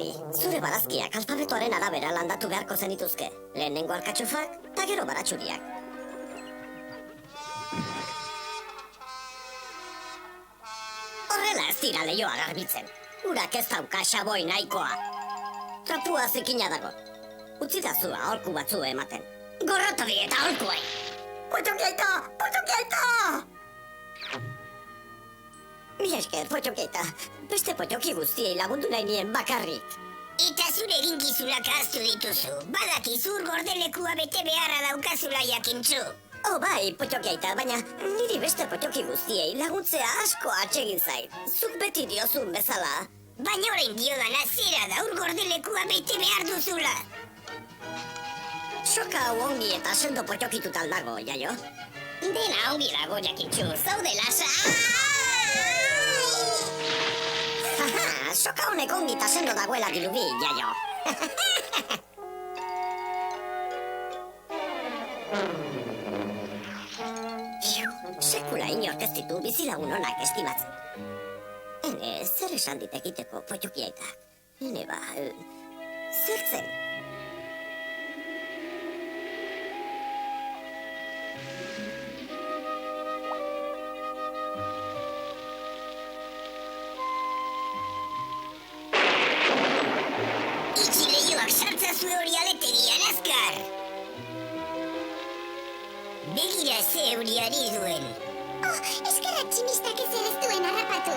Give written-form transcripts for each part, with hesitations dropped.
Barney, zure barazkiak alfabetoaren arabera landatu beharko zenituzke. Lehenengo alkatxufak, eta gero baratxuriak. Horrela ez dira leioa garbitzen. Urak ez dauka xaboi nahikoa. Trapua zikina dago. Utzi da zua aholku batzu ematen. Gorrotori eta aholkuei! Potxokiaita! Potxokiaita! Mila esker, potxokiaita. Beste potxoki guztiei lagundu nahi nien bakarrik. Eta zure eginkizunak ahaztu dituzu. Badakizu gordelekua bete beharra daukazula jakintzu. Oh bai, potxokiaita, baina niri beste potxoki guztiei laguntzea asko atsegin zait. Zuk beti diozun bezala. Baina orain diodan azera da gordelekua bete behar duzula. Soka hau ongi eta sendo potxokitutal dago, jaio? Dena ongi dago jakintzu, zaude lasa. Haha, soka honek ongi eta sendo dagoela dirudi, jaio. Sekula inork ez ditu bizilagun onak estimatzen. Hene, zer esan ditekiteko potxokiaitak? Hene ba, zer zen? Itxi leioak sartzazue hori aletegian azkar. Begira ze euriari duen. Oh, eskerrak tximistak ez ere ez duen harrapatu.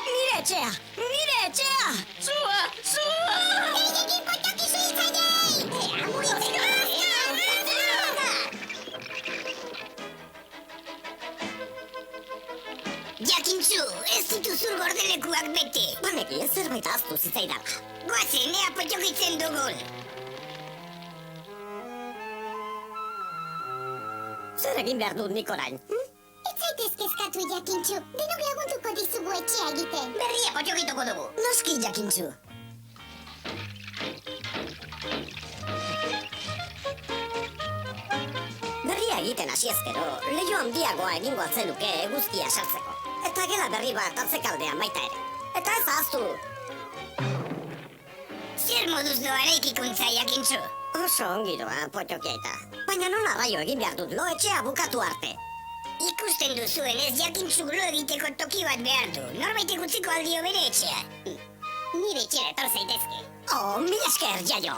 Nire etxea! Nire etxea! Zua! Zua! Egekin potxoki suitzaiei! Jakintzu, ez dituzur gordelekuak bete. Baneki ez zerbait ahaztu zitzaidala. Goazen, ea potxokitzen dugun. Zer egin behar dut nik orain? Ez zaitez kezkatu jakintzu, denok lagunduko dizugu etxea egiten. Berria potxokituko dugu. Noski jakintzu. Berria egiten hasi ezkero, leio handiagoa egingo atzenuke eguzkia sartzeko. Eta gela berri bat atzekaldean baita ere. Eta ez ahaztu! Zer moduz doa eraikikuntza jakintzu? Oso ongi doa, potxokiaita. Baina nola raio egin behar dut lo etxea bukatu arte. Ikusten duzuen ez jakintzu lo egiteko toki bat behar du. Norbaitek utziko aldio bere etxea. Nire etxera etor zaitezke. Oh, mila esker, jaio!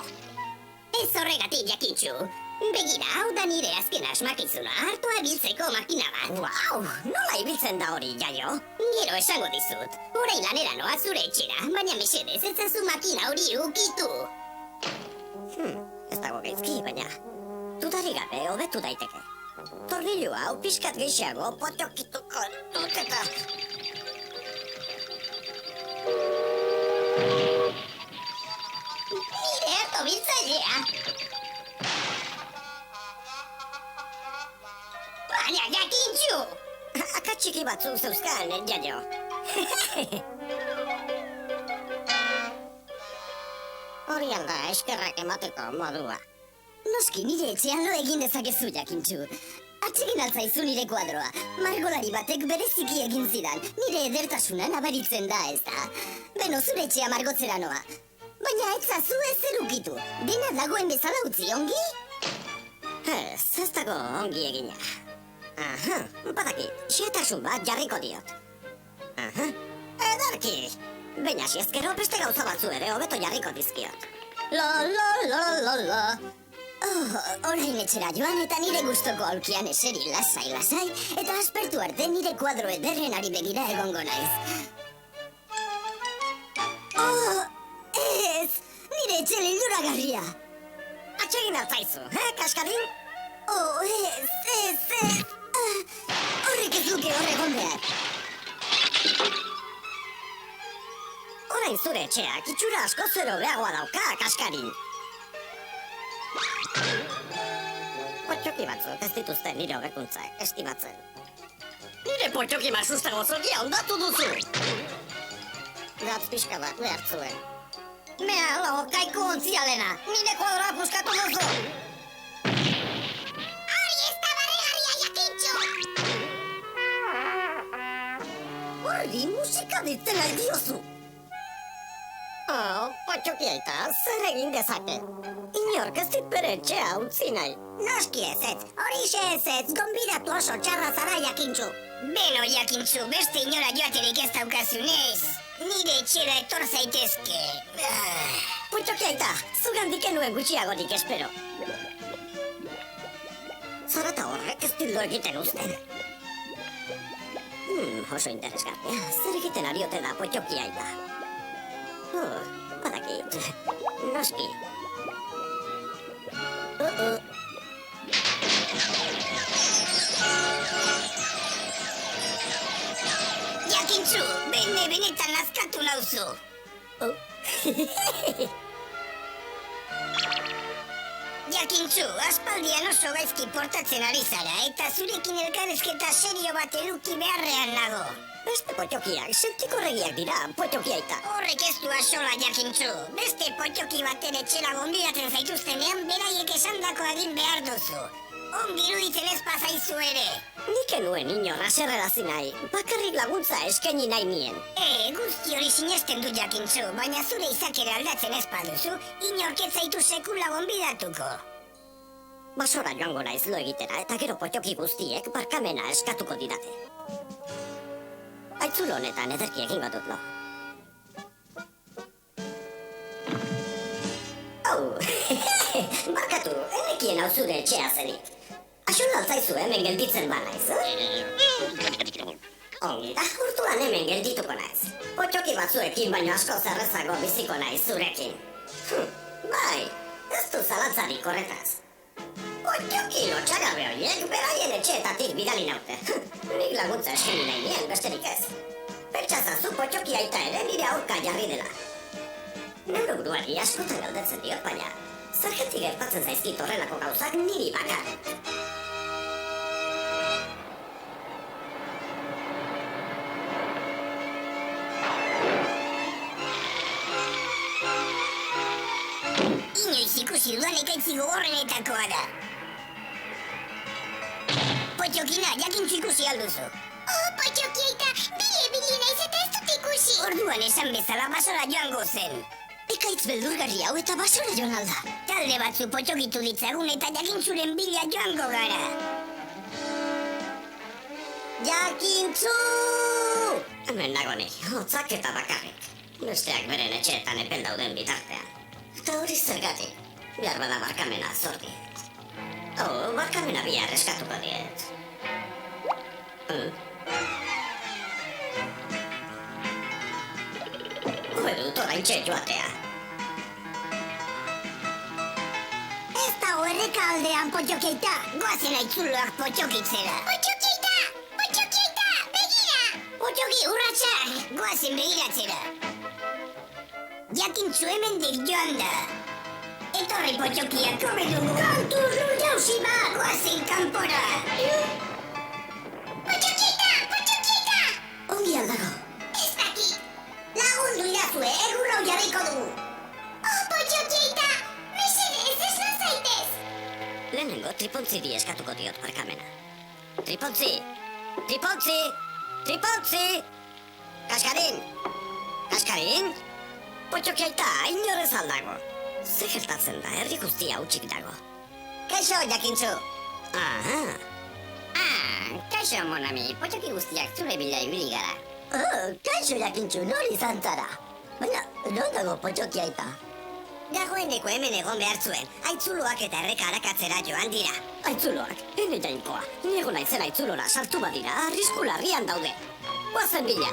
Ez horregatik jakintzu. Begira, hau da nire azken asmakizuna, hartua biltzeko makina bat. Wow, nola ibiltzen da hori, jaio? Gero esango dizut, orain lanera noa zure etxera, baina mesedez ez zazu makina hori ukitu. Ez dago gaizki, baina dudarik gabe hobetu daiteke. Tornillo hau pixkat gehiago potxokituko dut eta... Nire harto biltzailea. Baina jakintzu! Akatxiki batzu zeuzkan, jaio. Hori alda eskerrak emateko modua. Noski nire etxean lo egin dezakezu jakintzu. Atsegin altzaizu nire kuadroa. Margolari batek bereziki egin zidan. Nire edertasuna nabaritzen da, ez da. Beno, zure etxea margotzera noa. Baina etzazu ezer ukitu. Dena dagoen bezala utzi ongi? Ez dago ongi egina. Aha, badaki, xietasun bat jarriko diot. Aha, edarki. Baina hasi ezkero beste gauza batzu ere hobeto jarriko dizkiot. La. Oh, orain etxera joan eta nire gustoko aulkian eseri lasai, eta aspertu arte nire kuadro ederren ari begira egongo naiz. Oh, ez! Nire etxe lilduragarria! Atsegin altzaizu, kaskadin? Oh, ez! Horrek ez luke horregon behar. Orain zure etxeak itxura asko zero beagoa dauka, kaskarin. Potxoki batzuk ez dituzte nire hobekuntzak estimatzen. Nire potxoki mazuztago zokia ondatu duzu! Gatz pixka bat behar zuen. Mea, lo, kaiku ontzialena, nire kuadroa puskatu duzu! Horri musika ditzen nahi diozu. Potxoki aita, zer egin dezake? Inork ez dit bere etxea utzi nahi. Noski ez, horixe ez, gonbidatu oso txarra zara Jakintxu. Beno Jakintxu, beste inora joaterik ez daukazunez. Nire etxera etor zaitezke. Potxoki aita, zugandik enuen gutxiagorik espero. Zarata horrek ez dildo egiten uzten. Oso interesgarria, zer egiten ariote da Potxoki aita. Badakit, noski. Jakintxu, benetan nazkatu nauzu. Jakintxu, aspaldian oso gaizki portatzen ari zara, eta zurekin elkarrizketa serio bat eduki beharrean nago. Beste potxokiak, sentikorregiak dira, Potxoki aita. Horrek ez du asola, Jakintxu. Beste potxoki baten etxera gonbidatzen zaituztenean, beraiek esandako egin behar duzu. Ongi iruditzen ez pasaizu ere. Nik enuen inor aserrerazi nahi, bakarrik laguntza eskaini nahi nien. Guzti hori sinesten du Jakintxu, baina zure izakera aldatzen ez baduzu, inork ez zaitu sekula gonbidatuko. Basora joango naiz lo egitera, eta gero potxoki guztiek barkamena eskatuko didate. Aitzulo honetan ederki egingo dut lo. Barkatu, enekien hau zure etxea zenik. Axola altzaizu hemen gelditzen banaiz, Ongi da, urtuan hemen geldituko naiz. Potxoki batzuekin baino asko zerrezago biziko naiz zurekin. Bai, ez du zalantzarik horretaz. Potxoki lotxagarbe horiek beraien etxeetatik bidali naute. Nik laguntza eskeni nahi nien, besterik ez. Pentsazazu Potxoki aita ere nire aurka jarri dela. Neure buruari askotan galdetzen diot, baina zergatik gertatzen zaizkit horrelako gauzak niri bakarrik. Inoiz ikusi duan ekaitzi gogorrenetakoa da. Potxokina, Jakintxu ikusi alduzu. Potxoki aita, bili naiz eta ez dut ikusi. Orduan esan bezala basora joango zen. Ekaitz beldurgarri hau eta basora joan alda. Talde batzu potxokitu ditzagun eta Jakintxuren bila joango gara. Jakintxu! Hemen nago ni, hotzak eta bakarrik. Besteak beren etxeetan epel dauden bitartean. Eta hori zergatik, behar bada barkamena zor diet. Barkamena bihar eskatuko diet. Hoedut oraintxe joatea. Ez dago erreka aldean potxoki aita, goazen aitzuloak potxokitzera. Potxoki aita, begira! Potxoki, urratxa, goazen begiratzera. Jakintxu hemendik joan da. Etorri potxokiak, kome dugu. Kantuz, jauzi ba, goazen kanpora. Potxoki aita! Ongi aldago. Ez daki, lagundu idazue, egun hau jarriko dugu. Potxoki aita, mesedez, ez nazaitez. Lehenengo tripontziri eskatuko diot barkamena. Tripontzi! Tripontzi! Tripontzi! Kaskarin! Kaskarin? Potxoki aita, inorez aldago. Ze gertatzen da, herri guztia hutsik dago. Kaixo, Jakintxu. Aha! Kaixo, monami, potxoki guztiak zure bila ibili gara. Kaixo Jakintxu, nori izan zara? Baina, non dago Potxoki aita? Dagoeneko hemen egon behar zuen, aitzuloak eta erreka arakatzera joan dira. Aitzuloak, ene jainkoa. Niego naizen aitzulora sartu badira, arrisku larrian daude. Guazen bila.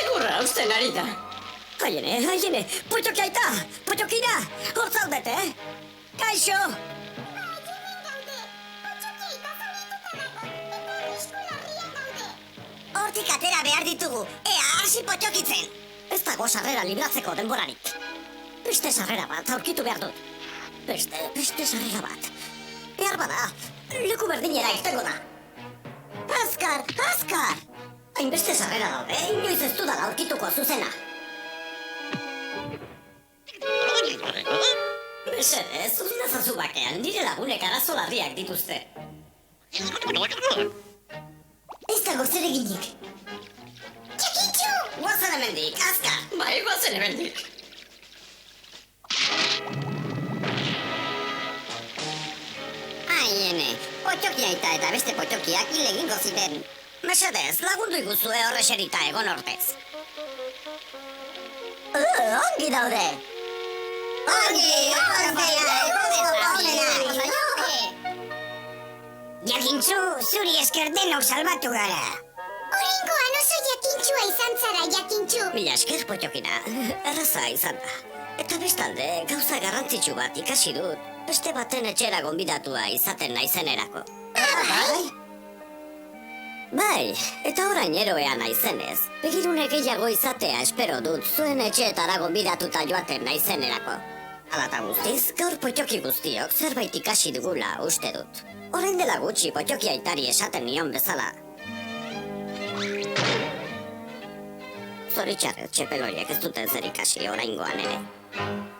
Egurra usten ari da. Haiene, Potxoki aita! Potxokina! Hor zaudete, Kaixo! Hortik atera behar ditugu, ea hasi potxokitzen. Ez dago sarrera libratzeko denborarik. Beste sarrera bat aurkitu behar dut. Beste sarrera bat. Behar bada, leku berdinera irtengo da. Azkar! Hainbeste sarrera daude, inoiz ez dudala aurkituko zuzena. Mesedez, uzinazazu bakean, nire lagunek arazo larriak dituzte. Ez dago zer eginik. goazen hemendik, azkar. Bai, goazen hemendik. Ai, ene, potxoki aita eta beste potxokiak hil egingo ziren. Mesedez, lagundu iguzue horrexerita egon ordez. Ongi daude. Jakintzu, zuri esker denok salbatu gara. Oringoan oso jakintsua izan zara, Jakintzu. Mila esker potxokina, erraza izan da. Eta bestalde, gauza garrantzitsu bat ikasi dut. Beste baten etxera gonbidatua izaten naizenerako. Bai, eta orain eroea naizenez. Begirune gehiago izatea espero dut zuen etxeetara gonbidatuta joaten naizenerako. Hala eta guztiz, gaur potxoki guztiok zerbait ikasi dugula uste dut. Orain dela gutxi potxoki aitari esaten nion bezala. Zoritxarret txepeloiek ez duten zer ikasi oraingoan ere.